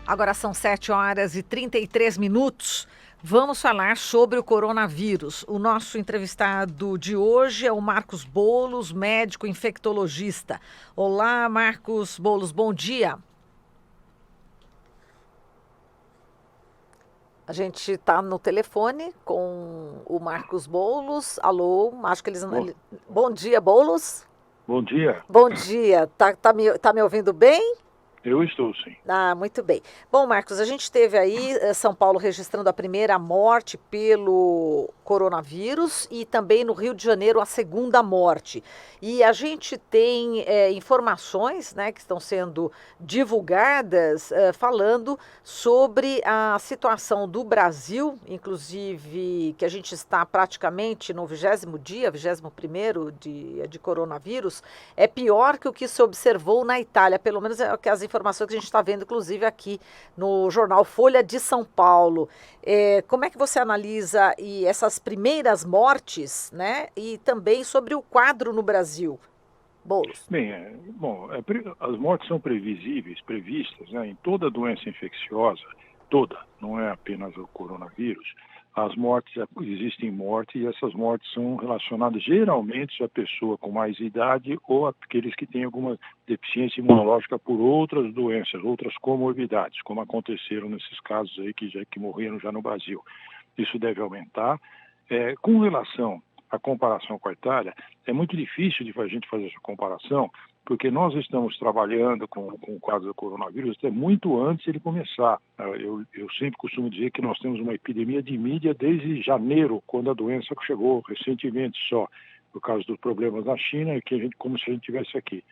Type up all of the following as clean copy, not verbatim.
Agora são 7h33. Vamos falar sobre o coronavírus. O nosso entrevistado de hoje é o Marcos Boulos, médico infectologista. Olá, Marcos Boulos, bom dia. A gente está no telefone com o Marcos Boulos. Alô, acho que eles... Bom, Bom dia, Boulos. bom dia, Bom dia, tá me ouvindo bem? eu estou sim. Ah, muito bem. Bom, Marcos, a gente teve aí São Paulo registrando a primeira morte pelo coronavírus e também no Rio de Janeiro a segunda morte. E a gente tem informações, né, que estão sendo divulgadas falando sobre a situação do Brasil, inclusive que a gente está praticamente no 20º dia, 21º dia de coronavírus, é pior que o que se observou na Itália, pelo menos é as informações que a gente está vendo, inclusive aqui no jornal Folha de São Paulo. Como é que você analisa essas primeiras mortes, né? E também sobre o quadro no Brasil, Boulos? Bem, as mortes são previstas, né, em toda doença infecciosa, toda, não é apenas o coronavírus. As mortes, existem mortes e essas mortes são relacionadas geralmente à pessoa com mais idade ou aqueles que têm alguma deficiência imunológica por outras doenças, outras comorbidades, como aconteceram nesses casos aí que morreram já no Brasil. Isso deve aumentar. Com relação à comparação com a Itália, é muito difícil de a gente fazer essa comparação, porque nós estamos trabalhando com o quadro do coronavírus até muito antes de ele começar. Eu sempre costumo dizer que nós temos uma epidemia de mídia desde janeiro, quando a doença chegou recentemente só, por causa dos problemas na China, como se a gente tivesse aqui.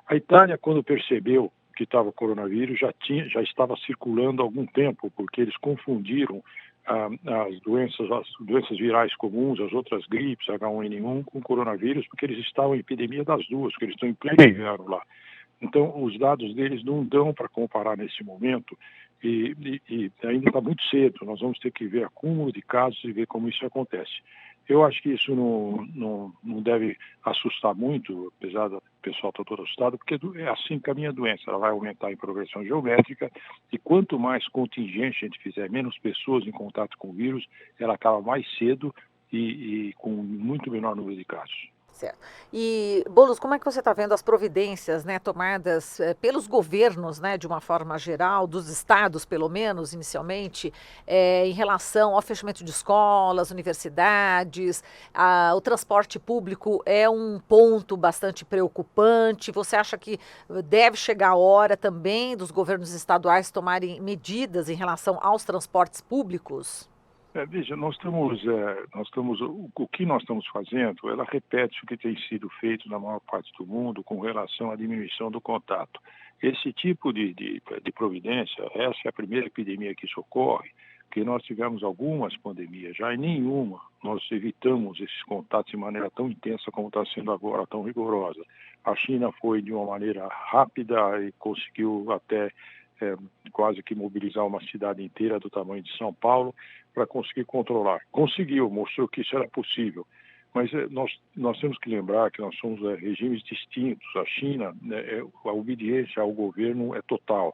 A Itália, quando percebeu que estava o coronavírus, já estava circulando há algum tempo, porque eles confundiram as doenças virais comuns, as outras gripes, H1N1, com coronavírus, porque eles estavam em epidemia das duas, porque eles estão em pleno inverno lá. Então, os dados deles não dão para comparar nesse momento e ainda está muito cedo. Nós vamos ter que ver acúmulo de casos e ver como isso acontece. Eu acho que isso não deve assustar muito, apesar do pessoal estar todo assustado, porque é assim que caminha a doença. Ela vai aumentar em progressão geométrica e quanto mais contingente a gente fizer, menos pessoas em contato com o vírus, ela acaba mais cedo e com muito menor número de casos. Certo. E, Boulos, como é que você está vendo as providências, né, tomadas pelos governos, né, de uma forma geral, dos estados, pelo menos, inicialmente, em relação ao fechamento de escolas, universidades, o transporte público é um ponto bastante preocupante. Você acha que deve chegar a hora também dos governos estaduais tomarem medidas em relação aos transportes públicos? Veja, o que nós estamos fazendo, ela repete o que tem sido feito na maior parte do mundo com relação à diminuição do contato. Esse tipo de providência, essa é a primeira epidemia que isso ocorre, que nós tivemos algumas pandemias, já em nenhuma nós evitamos esses contatos de maneira tão intensa como está sendo agora, tão rigorosa. A China foi de uma maneira rápida e conseguiu até quase que mobilizar uma cidade inteira do tamanho de São Paulo para conseguir controlar. Conseguiu, mostrou que isso era possível. Mas nós temos que lembrar que nós somos regimes distintos. A China, né, a obediência ao governo é total.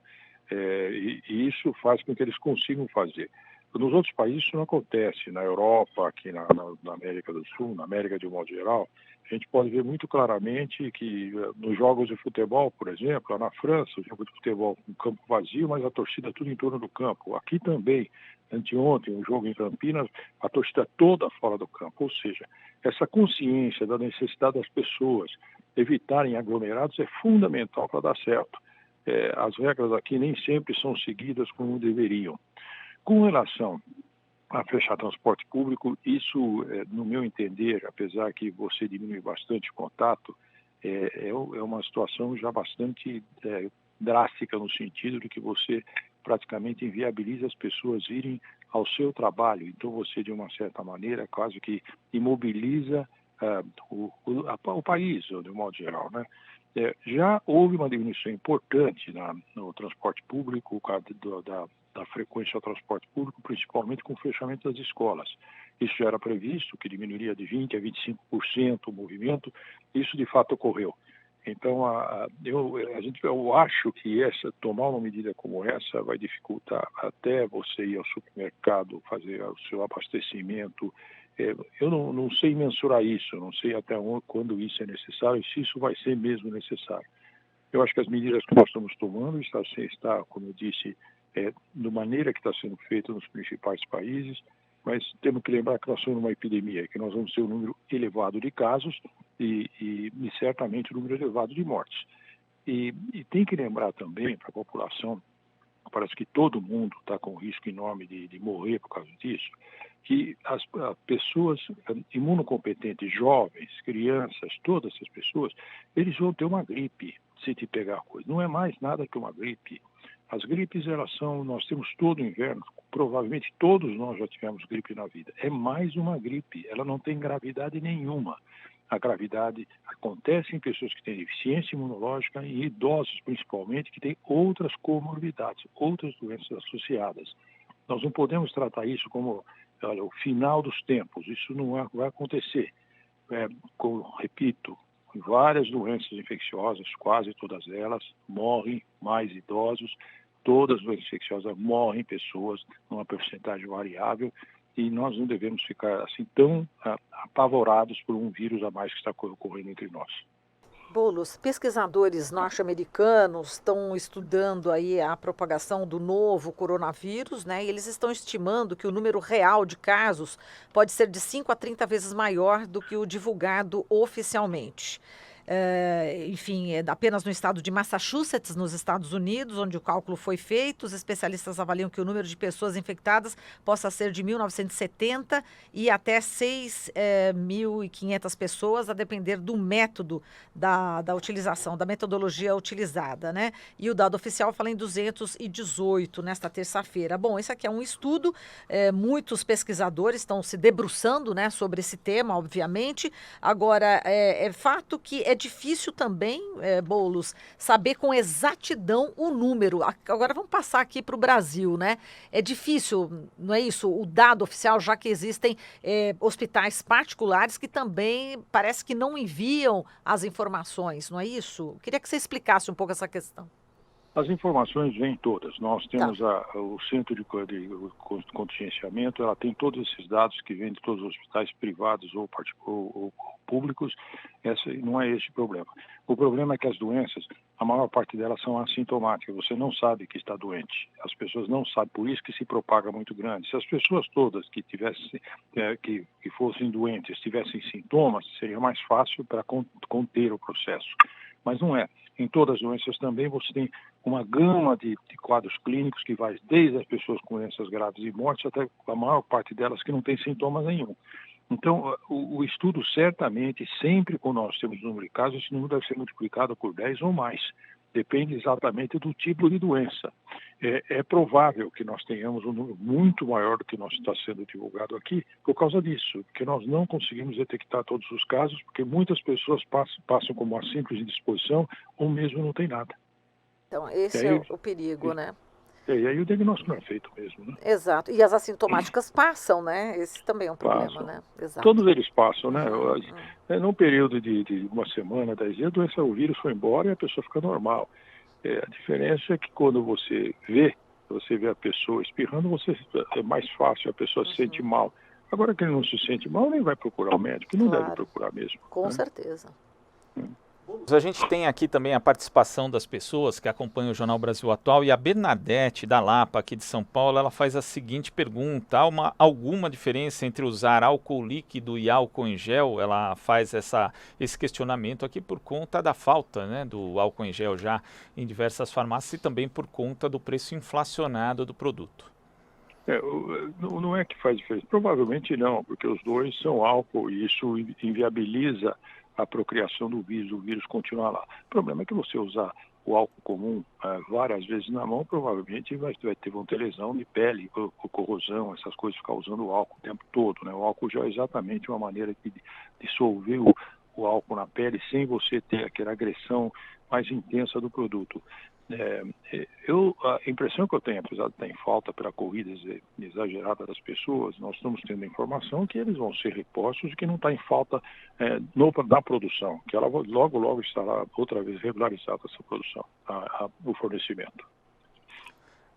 E isso faz com que eles consigam fazer. Nos outros países isso não acontece. Na Europa, aqui na América do Sul, na América de um modo geral, a gente pode ver muito claramente que nos jogos de futebol, por exemplo, lá na França, o jogo de futebol com campo vazio, mas a torcida tudo em torno do campo. Aqui também, anteontem, um jogo em Campinas, a torcida toda fora do campo. Ou seja, essa consciência da necessidade das pessoas evitarem aglomerados é fundamental para dar certo. As regras aqui nem sempre são seguidas como deveriam. Com relação a fechar transporte público, isso, no meu entender, apesar que você diminui bastante o contato, é uma situação já bastante drástica no sentido de que você praticamente inviabiliza as pessoas irem ao seu trabalho. Então você, de uma certa maneira, quase que imobiliza o país, de um modo geral, né? Já houve uma diminuição importante no transporte público, por causa da frequência ao transporte público, principalmente com o fechamento das escolas. Isso já era previsto, que diminuiria de 20% a 25% o movimento, isso de fato ocorreu. Então, eu acho que tomar uma medida como essa vai dificultar até você ir ao supermercado, fazer o seu abastecimento. Eu não sei mensurar isso, não sei até quando isso é necessário e se isso vai ser mesmo necessário. Eu acho que as medidas que nós estamos tomando está, como eu disse, da maneira que está sendo feita nos principais países, mas temos que lembrar que nós somos numa epidemia, que nós vamos ter um número elevado de casos e certamente um número elevado de mortes. E tem que lembrar também para a população, parece que todo mundo está com risco enorme de morrer por causa disso, que as pessoas imunocompetentes, jovens, crianças, todas essas pessoas, eles vão ter uma gripe se te pegar coisa. Não é mais nada que uma gripe. As gripes, nós temos todo o inverno, provavelmente todos nós já tivemos gripe na vida. É mais uma gripe, ela não tem gravidade nenhuma. A gravidade acontece em pessoas que têm deficiência imunológica e idosos, principalmente, que têm outras comorbidades, outras doenças associadas. Nós não podemos tratar isso como o final dos tempos, isso não vai acontecer. Repito, várias doenças infecciosas, quase todas elas, morrem mais idosos, todas as doenças infecciosas morrem pessoas numa porcentagem variável e nós não devemos ficar assim tão apavorados por um vírus a mais que está ocorrendo entre nós. Boulos, pesquisadores norte-americanos estão estudando aí a propagação do novo coronavírus, né? E eles estão estimando que o número real de casos pode ser de 5 a 30 vezes maior do que o divulgado oficialmente. Enfim, apenas no estado de Massachusetts, nos Estados Unidos, onde o cálculo foi feito, os especialistas avaliam que o número de pessoas infectadas possa ser de 1.970 e até 6.500 pessoas, a depender do método da utilização, da metodologia utilizada, né? E o dado oficial fala em 218 nesta terça-feira. Bom, esse aqui é um estudo, muitos pesquisadores estão se debruçando, né, sobre esse tema, obviamente. Agora, é fato que é difícil também, Boulos, saber com exatidão o número. Agora vamos passar aqui para o Brasil, né? É difícil, não é isso? O dado oficial, já que existem hospitais particulares que também parece que não enviam as informações, não é isso? Queria que você explicasse um pouco essa questão. As informações vêm todas. Nós temos Tá. o centro de contingenciamento, ela tem todos esses dados que vêm de todos os hospitais privados ou públicos. Não é esse o problema. O problema é que as doenças, a maior parte delas são assintomáticas. Você não sabe que está doente. As pessoas não sabem, por isso que se propaga muito grande. Se as pessoas todas que fossem doentes tivessem sintomas, seria mais fácil para conter o processo. Mas não é. Em todas as doenças também você tem uma gama de quadros clínicos que vai desde as pessoas com doenças graves e mortes até a maior parte delas que não tem sintomas nenhum. Então, o estudo certamente, sempre quando nós temos número de casos, esse número deve ser multiplicado por 10 ou mais. Depende exatamente do tipo de doença. É provável que nós tenhamos um número muito maior do que nós está sendo divulgado aqui por causa disso, porque nós não conseguimos detectar todos os casos, porque muitas pessoas passam como uma simples indisposição ou mesmo não tem nada. Então, esse é o perigo, né? E aí o diagnóstico não é feito mesmo, né? Exato. E as assintomáticas passam, né? Esse também é um problema, Passam. né? Exato. Todos eles passam, né? Num período de uma semana, 10 dias, o vírus foi embora e a pessoa fica normal. A diferença é que quando você vê a pessoa espirrando, é mais fácil, a pessoa se sente mal. Agora que ele não se sente mal, nem vai procurar o médico, não deve procurar mesmo. Com certeza. A gente tem aqui também a participação das pessoas que acompanham o Jornal Brasil Atual, e a Bernadette da Lapa, aqui de São Paulo, ela faz a seguinte pergunta: há alguma diferença entre usar álcool líquido e álcool em gel? Ela faz esse questionamento aqui por conta da falta, né, do álcool em gel já em diversas farmácias e também por conta do preço inflacionado do produto. Não é que faz diferença, provavelmente não, porque os dois são álcool e isso inviabiliza a procriação do vírus, o vírus continua lá. O problema é que você usar o álcool comum várias vezes na mão, provavelmente vão ter lesão de pele, corrosão, essas coisas, ficar usando o álcool o tempo todo, né? O álcool já é exatamente uma maneira de dissolver o álcool na pele sem você ter aquela agressão mais intensa do produto. A impressão que eu tenho, apesar de estar em falta pela corrida exagerada das pessoas, nós estamos tendo a informação que eles vão ser repostos e que não está em falta na produção, que ela logo estará outra vez regularizada essa produção, o fornecimento.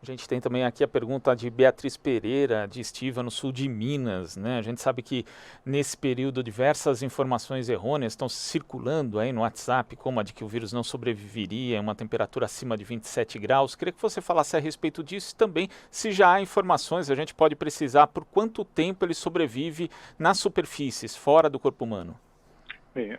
A gente tem também aqui a pergunta de Beatriz Pereira, de Estiva, no sul de Minas, né? A gente sabe que nesse período diversas informações errôneas estão circulando aí no WhatsApp, como a de que o vírus não sobreviveria em uma temperatura acima de 27 graus. Queria que você falasse a respeito disso e também, se já há informações, a gente pode precisar por quanto tempo ele sobrevive nas superfícies, fora do corpo humano. Bem,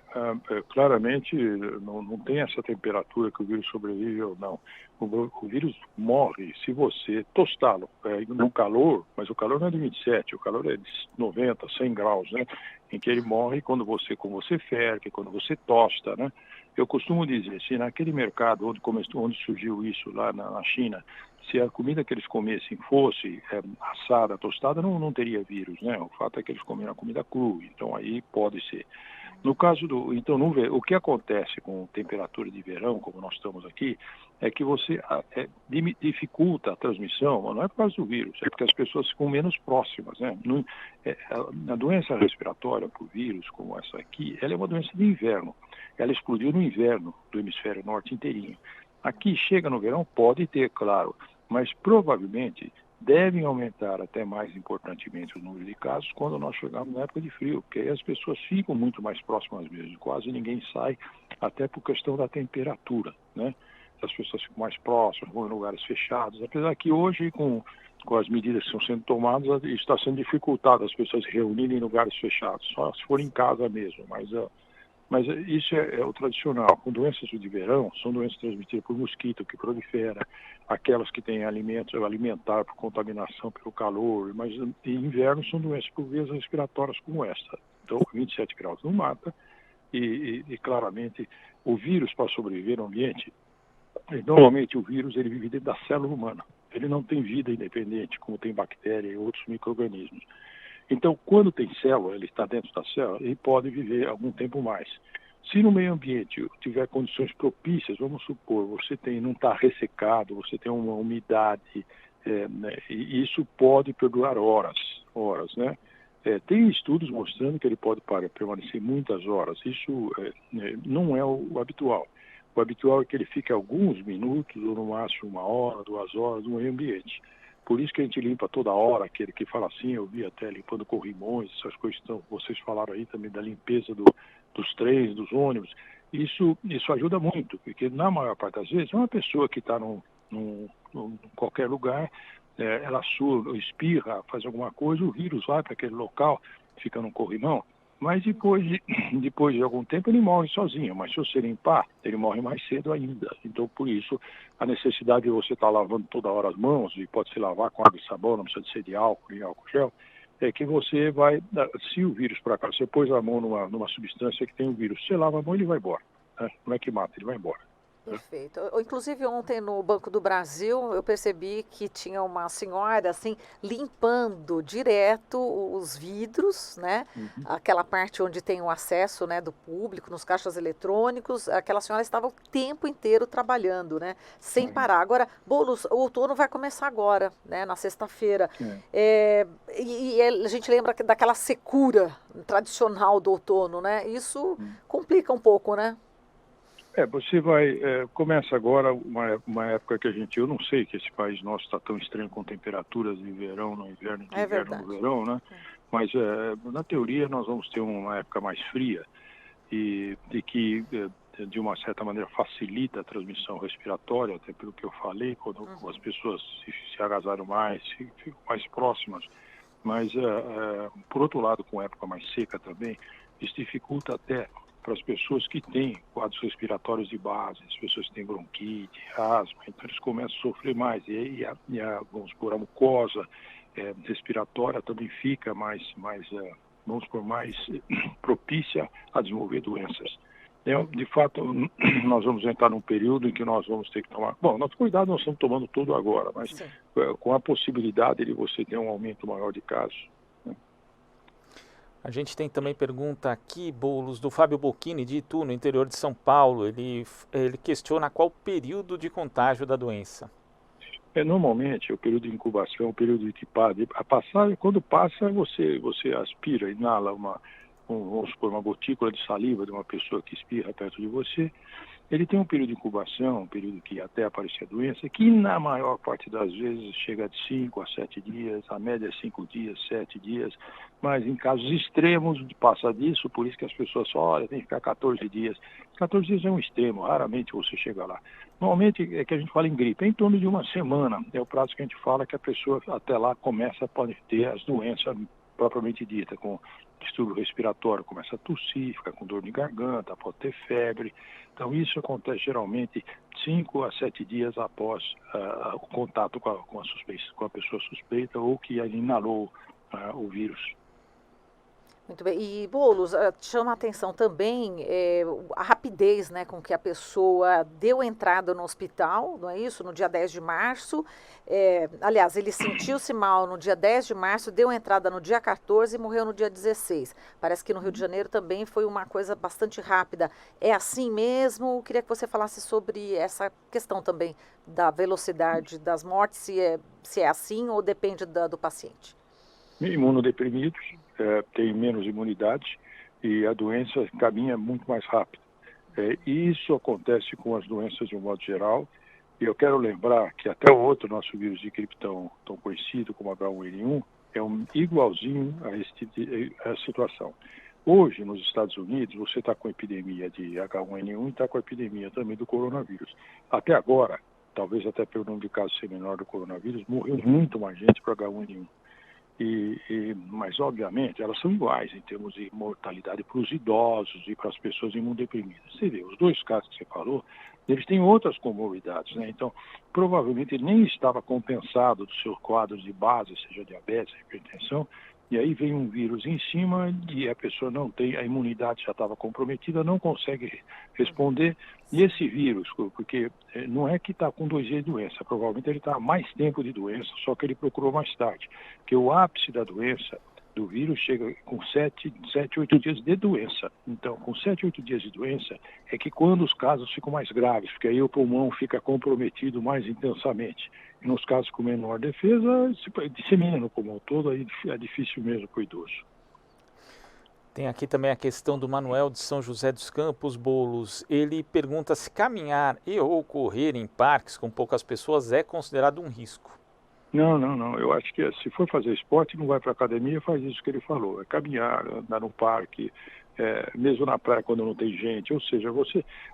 claramente não tem essa temperatura que o vírus sobrevive ou não. O vírus morre se você tostá-lo no calor, mas o calor não é de 27, o calor é de 90, 100 graus, né? Em que ele morre quando você ferve, quando você tosta, né? Eu costumo dizer, se naquele mercado onde surgiu isso lá na China, se a comida que eles comessem fosse assada, tostada, não teria vírus, né? O fato é que eles comeram a comida crua, então aí pode ser. No caso o que acontece com temperatura de verão, como nós estamos aqui, é que você dificulta a transmissão, mas não é por causa do vírus, é porque as pessoas ficam menos próximas, né? A doença respiratória por vírus, como essa aqui, ela é uma doença de inverno. Ela explodiu no inverno do hemisfério norte inteirinho. Aqui chega no verão, pode ter, claro, mas provavelmente devem aumentar até mais importantemente o número de casos quando nós chegarmos na época de frio, porque aí as pessoas ficam muito mais próximas mesmo, quase ninguém sai, até por questão da temperatura, né? As pessoas ficam mais próximas, vão em lugares fechados, apesar que hoje, com as medidas que estão sendo tomadas, está sendo dificultado as pessoas se reunirem em lugares fechados, só se for em casa mesmo, mas isso é o tradicional. Com doenças de verão, são doenças transmitidas por mosquito que prolifera, aquelas que têm alimentar por contaminação pelo calor, mas em inverno são doenças por vias respiratórias como esta. Então, 27 graus não mata e claramente o vírus, para sobreviver no ambiente, normalmente o vírus ele vive dentro da célula humana. Ele não tem vida independente, como tem bactéria e outros micro-organismos. Então, quando tem célula, ele está dentro da célula, ele pode viver algum tempo mais. Se no meio ambiente tiver condições propícias, vamos supor, você não está ressecado, você tem uma umidade, né, e isso pode perdurar horas, né? Tem estudos mostrando que ele pode permanecer muitas horas. Isso não é o habitual. O habitual é que ele fique alguns minutos, ou no máximo 1 hora, 2 horas no meio ambiente. Por isso que a gente limpa toda hora, aquele que fala assim, eu vi até limpando corrimões, essas coisas que vocês falaram aí também da limpeza dos trens, dos ônibus. Isso ajuda muito, porque na maior parte das vezes, uma pessoa que está em qualquer lugar, ela espirra, faz alguma coisa, o vírus vai para aquele local, fica num corrimão, mas depois de algum tempo ele morre sozinho, mas se você limpar, ele morre mais cedo ainda. Então, por isso, a necessidade de você estar lavando toda hora as mãos, e pode se lavar com água e sabão, não precisa de ser de álcool, nem álcool gel, é que você vai, se o vírus por acaso, você pôs a mão numa substância que tem o vírus, você lava a mão e ele vai embora, né? Não é que mata, ele vai embora. Perfeito. Inclusive ontem no Banco do Brasil eu percebi que tinha uma senhora assim limpando direto os vidros, né? Uhum. Aquela parte onde tem o acesso, né, do público nos caixas eletrônicos. Aquela senhora estava o tempo inteiro trabalhando, né? Sem parar. Agora, Boulos, o outono vai começar agora, né? Na sexta-feira. E a gente lembra daquela secura tradicional do outono, né? Isso complica um pouco, né? Você começa agora uma época que eu não sei que esse país nosso está tão estranho com temperaturas de verão no inverno e de inverno no verão, né? Mas na teoria nós vamos ter uma época mais fria e que de uma certa maneira facilita a transmissão respiratória, até pelo que eu falei, quando as pessoas se agasalham mais, ficam mais próximas. Mas, por outro lado, com época mais seca também, isso dificulta até para as pessoas que têm quadros respiratórios de base, as pessoas que têm bronquite, asma, então eles começam a sofrer mais. E vamos supor, a mucosa respiratória também fica mais propícia a desenvolver doenças. De fato, nós vamos entrar num período em que nós vamos ter que tomar... Bom, nosso cuidado nós estamos tomando tudo agora, mas com a possibilidade de você ter um aumento maior de casos. A gente tem também pergunta aqui, Boulos, do Fábio Bocchini, de Itu, no interior de São Paulo. Ele questiona qual o período de contágio da doença. Normalmente, o período de incubação, o período de a passagem, quando passa, você aspira, inala vamos supor, uma gotícula de saliva de uma pessoa que espirra perto de você. Ele tem um período de incubação, um período que até aparecer a doença, que na maior parte das vezes chega de 5 a 7 dias, a média é 5 dias, 7 dias, mas em casos extremos passa disso, por isso que as pessoas falam, olha, tem que ficar 14 dias. 14 dias é um extremo, raramente você chega lá. Normalmente é que a gente fala em gripe, é em torno de uma semana, é o prazo que a gente fala que a pessoa até lá pode ter as doenças propriamente dita, com distúrbio respiratório, começa a tossir, fica com dor de garganta, pode ter febre. Então isso acontece geralmente 5 a 7 dias após o contato com a pessoa suspeita ou que inalou o vírus. Muito bem. E, Boulos, chama a atenção também a rapidez, né, com que a pessoa deu entrada no hospital, não é isso? No dia 10 de março. Aliás, ele sentiu-se mal no dia 10 de março, deu entrada no dia 14 e morreu no dia 16. Parece que no Rio de Janeiro também foi uma coisa bastante rápida. É assim mesmo? Queria que você falasse sobre essa questão também da velocidade das mortes, se é assim ou depende do paciente. Imunodeprimidos têm menos imunidade e a doença caminha muito mais rápido. E isso acontece com as doenças de um modo geral. E eu quero lembrar que até o outro nosso vírus de gripe tão conhecido como H1N1 é igualzinho a essa situação. Hoje, nos Estados Unidos, você está com a epidemia de H1N1 e está com a epidemia também do coronavírus. Até agora, talvez até pelo número de casos ser menor do coronavírus, morreu muito mais gente para H1N1. Mas, obviamente, elas são iguais em termos de mortalidade para os idosos e para as pessoas imunodeprimidas. Você vê, os dois casos que você falou, eles têm outras comorbidades, né? Então, provavelmente ele nem estava compensado dos seus quadros de base, seja diabetes, hipertensão, e aí vem um vírus em cima e a pessoa não tem, a imunidade já estava comprometida, não consegue responder. E esse vírus, porque não é que está com 2 dias de doença, provavelmente ele está há mais tempo de doença, só que ele procurou mais tarde. Porque o ápice da doença, do vírus, chega com 7, 8 dias de doença. Então, com 7, 8 dias de doença, é que quando os casos ficam mais graves, porque aí o pulmão fica comprometido mais intensamente. E nos casos com menor defesa, se dissemina no pulmão todo, aí é difícil mesmo para o idoso. Tem aqui também a questão do Manuel de São José dos Campos, Boulos. Ele pergunta se caminhar ou correr em parques com poucas pessoas é considerado um risco. Não. Eu acho que se for fazer esporte, não vai para a academia, faz isso que ele falou. É caminhar, andar no parque, mesmo na praia quando não tem gente. Ou seja,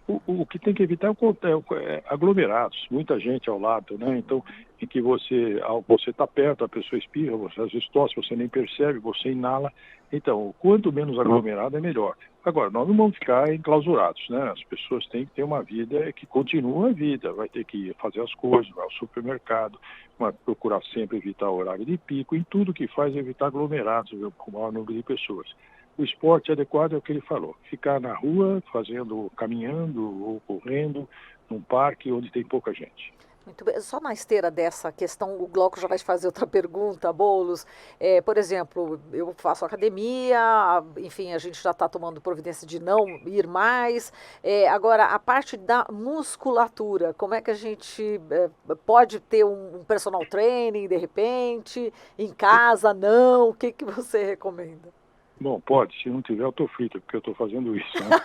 o que tem que evitar é aglomerados, muita gente ao lado, né? Então, em que você está perto, a pessoa espirra, você às vezes tosse, você nem percebe, você inala. Então, quanto menos aglomerado é melhor. Agora, nós não vamos ficar enclausurados, né? As pessoas têm que ter uma vida que continua a vida, vai ter que fazer as coisas, vai ao supermercado, vai procurar sempre evitar o horário de pico, em tudo que faz evitar aglomerados, com o maior número de pessoas. O esporte adequado é o que ele falou, ficar na rua, caminhando ou correndo, num parque onde tem pouca gente. Muito bem. Só na esteira dessa questão, o Glauco já vai te fazer outra pergunta, Boulos. Por exemplo, eu faço academia, enfim, a gente já está tomando providência de não ir mais. Agora, a parte da musculatura, como é que a gente pode ter um personal training, de repente, em casa, não? O que você recomenda? Bom, pode. Se não tiver, eu estou frito, porque eu estou fazendo isso. Né?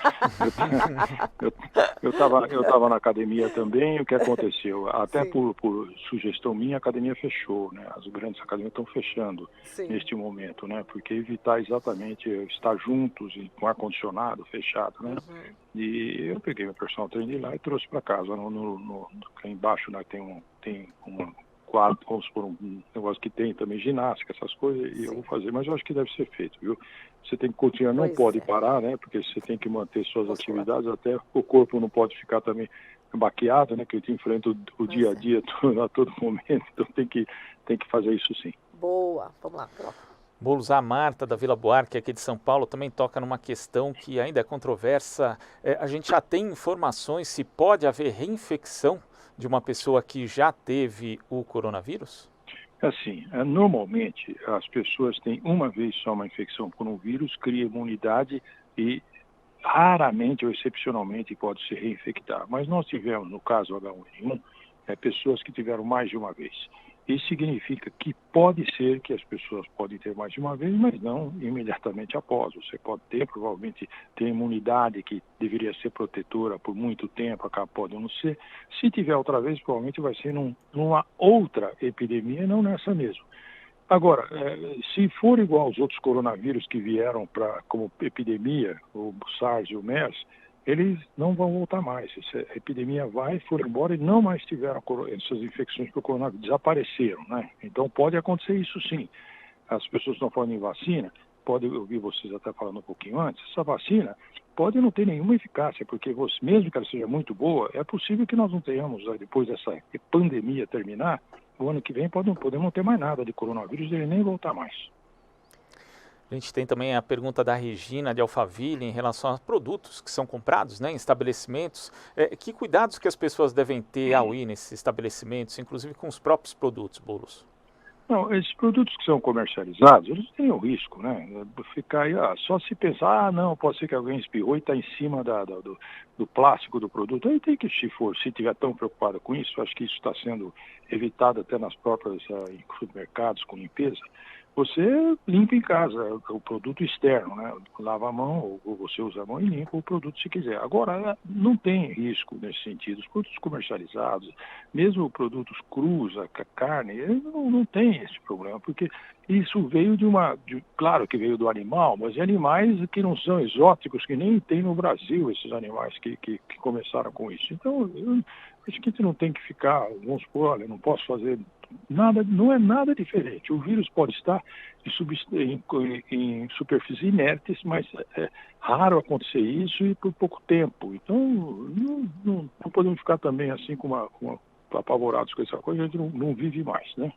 Eu estava na academia também. O que aconteceu? Até por sugestão minha, a academia fechou. Né? As grandes academias estão fechando neste momento, né? Porque evitar exatamente estar juntos e com ar-condicionado fechado. Né? Uhum. E eu peguei meu personal trainer lá e trouxe para casa. Embaixo, né, tem uma quadro, vamos supor, um negócio que tem também ginástica, essas coisas, e eu vou fazer, mas eu acho que deve ser feito, viu? Você tem que continuar, não pode parar, né? Porque você tem que manter suas atividades, até o corpo não pode ficar também baqueado, né? Que a gente enfrenta o dia a dia a todo momento, então tem que fazer isso sim. Boa, vamos lá. Boulos, a Marta da Vila Buarque, aqui de São Paulo, também toca numa questão que ainda é controversa. A gente já tem informações se pode haver reinfecção de uma pessoa que já teve o coronavírus? Assim, normalmente as pessoas têm uma vez só uma infecção por um vírus, cria imunidade e raramente ou excepcionalmente pode se reinfectar. Mas nós tivemos, no caso H1N1, pessoas que tiveram mais de uma vez. Isso significa que pode ser que as pessoas podem ter mais de uma vez, mas não imediatamente após. Você pode ter, provavelmente, ter imunidade que deveria ser protetora por muito tempo, pode não ser. Se tiver outra vez, provavelmente vai ser numa outra epidemia, não nessa mesma. Agora, se for igual aos outros coronavírus que vieram como epidemia, o SARS e o MERS, eles não vão voltar mais. Essa epidemia foram embora e não mais tiveram essas infecções por coronavírus, desapareceram, né? Então pode acontecer isso sim. As pessoas estão falando em vacina, pode ouvir vocês até falando um pouquinho antes, essa vacina pode não ter nenhuma eficácia, porque mesmo que ela seja muito boa, é possível que nós não tenhamos, depois dessa pandemia terminar, o ano que vem podemos não ter mais nada de coronavírus, ele nem voltar mais. A gente tem também a pergunta da Regina de Alphaville em relação a produtos que são comprados, né, em estabelecimentos. Que cuidados que as pessoas devem ter ao ir nesses estabelecimentos, inclusive com os próprios produtos, Boulos? Não, esses produtos que são comercializados, eles têm o risco, né? Ficar aí, só se pensar, não, pode ser que alguém espirrou e está em cima do plástico do produto. Aí tem que, se estiver tão preocupado com isso, acho que isso está sendo evitado até nas próprias supermercados com limpeza. Você limpa em casa o produto externo, né? Lava a mão, ou você usa a mão e limpa o produto se quiser. Agora, não tem risco nesse sentido. Os produtos comercializados, mesmo produtos crus, a carne, não tem esse problema, porque isso veio claro que veio do animal, mas de animais que não são exóticos, que nem tem no Brasil, esses animais que começaram com isso. Então, eu acho que a gente não tem que ficar, vamos supor, olha, não posso fazer nada, não é nada diferente. O vírus pode estar em superfícies inertes, mas é raro acontecer isso e por pouco tempo. Então, não podemos ficar também assim apavorados com essa coisa, a gente não vive mais, né?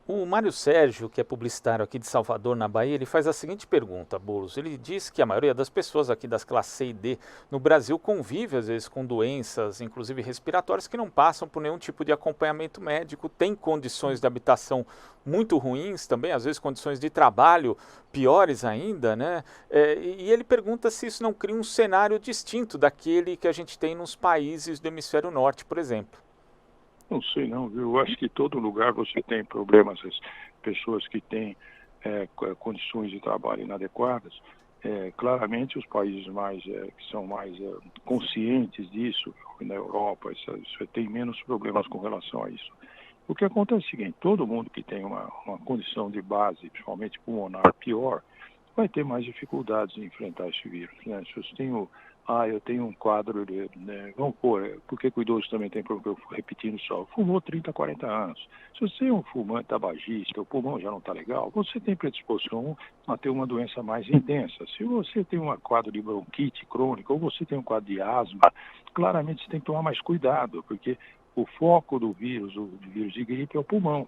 O Mário Sérgio, que é publicitário aqui de Salvador, na Bahia, ele faz a seguinte pergunta, Boulos. Ele diz que a maioria das pessoas aqui das classes C e D no Brasil convive, às vezes, com doenças, inclusive respiratórias, que não passam por nenhum tipo de acompanhamento médico, tem condições de habitação muito ruins também, às vezes condições de trabalho piores ainda, né? E ele pergunta se isso não cria um cenário distinto daquele que a gente tem nos países do hemisfério norte, por exemplo. Não sei não, viu? Eu acho que todo lugar você tem problemas, as pessoas que têm condições de trabalho inadequadas. Claramente os países que são mais conscientes disso, na Europa, isso tem menos problemas com relação a isso. O que acontece é o seguinte, todo mundo que tem uma condição de base, principalmente pulmonar, pior, vai ter mais dificuldades em enfrentar esse vírus, né? Se eu tenho um quadro, né, vamos pôr, porque o idoso também tem problema, eu repetindo só, fumou 30, 40 anos. Se você é um fumante tabagista, o pulmão já não está legal, você tem predisposição a ter uma doença mais intensa. Se você tem um quadro de bronquite crônica, ou você tem um quadro de asma, claramente você tem que tomar mais cuidado, porque o foco do vírus de gripe é o pulmão.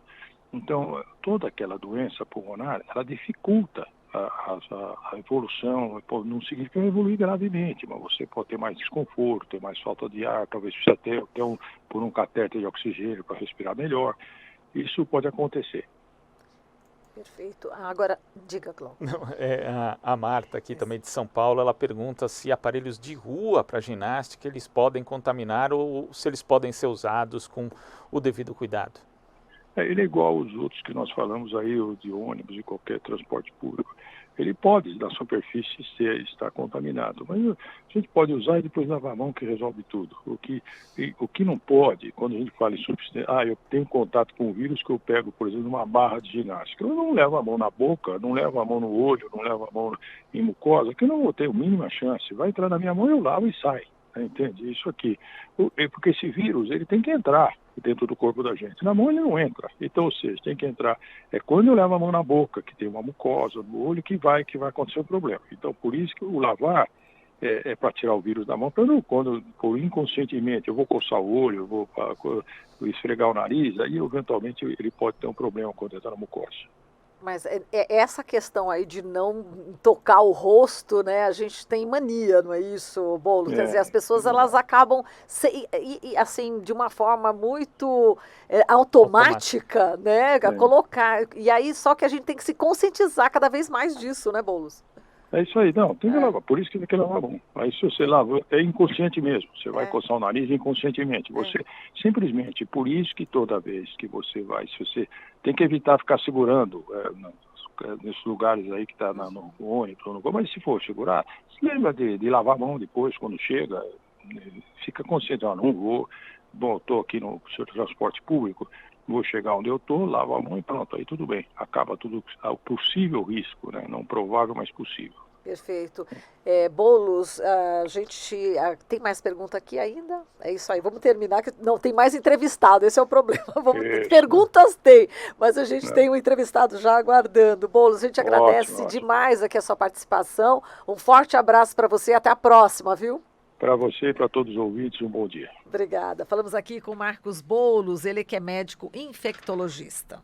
Então, toda aquela doença pulmonar, ela dificulta a evolução. Não significa que vai evoluir gravemente, mas você pode ter mais desconforto, ter mais falta de ar, talvez precise ter por um catéter de oxigênio para respirar melhor. Isso pode acontecer. Perfeito. Agora, diga, Cláudio. A Marta, aqui também de São Paulo, ela pergunta se aparelhos de rua para ginástica eles podem contaminar ou se eles podem ser usados com o devido cuidado. Ele é igual aos outros que nós falamos aí, o de ônibus e qualquer transporte público. Ele pode, na superfície, estar contaminado, mas a gente pode usar e depois lavar a mão, que resolve tudo. O que não pode, quando a gente fala em substância, eu tenho contato com o vírus que eu pego, por exemplo, numa barra de ginástica. Eu não levo a mão na boca, não levo a mão no olho, não levo a mão em mucosa, que eu não vou ter a mínima chance. Vai entrar na minha mão, eu lavo e sai. Entende? Isso aqui. Porque esse vírus, ele tem que entrar dentro do corpo da gente. Na mão ele não entra. Então, ou seja, tem que entrar. É quando eu levo a mão na boca, que tem uma mucosa no olho, que vai acontecer o problema. Então, por isso que o lavar é para tirar o vírus da mão. Quando inconscientemente eu vou coçar o olho, eu vou esfregar o nariz, aí eventualmente ele pode ter um problema quando entrar na mucosa. Mas essa questão aí de não tocar o rosto, né? A gente tem mania, não é isso, Boulos? Quer dizer, as pessoas elas acabam assim de uma forma muito automática, né? A colocar. E aí só que a gente tem que se conscientizar cada vez mais disso, né, Boulos? É isso aí, não, tem que lavar, por isso que tem que lavar a mão. Aí se você lava, é inconsciente mesmo, você vai coçar o nariz inconscientemente, você simplesmente, por isso que toda vez que você vai, se você tem que evitar ficar segurando nesses lugares aí que está no ônibus, mas se for segurar, se lembra de lavar a mão depois, quando chega, fica consciente, não vou, bom, estou aqui no seu transporte público, vou chegar onde eu estou, lavo a mão e pronto, aí tudo bem. Acaba tudo o possível risco, né? Não provável, mas possível. Perfeito. Boulos, a gente tem mais pergunta aqui ainda? É isso aí, vamos terminar, que não tem mais entrevistado, esse é o problema. Perguntas tem, mas a gente tem um entrevistado já aguardando. Boulos, a gente agradece demais aqui a sua participação, um forte abraço para você e até a próxima, viu? Para você e para todos os ouvintes, um bom dia. Obrigada. Falamos aqui com Marcos Boulos, ele que é médico infectologista.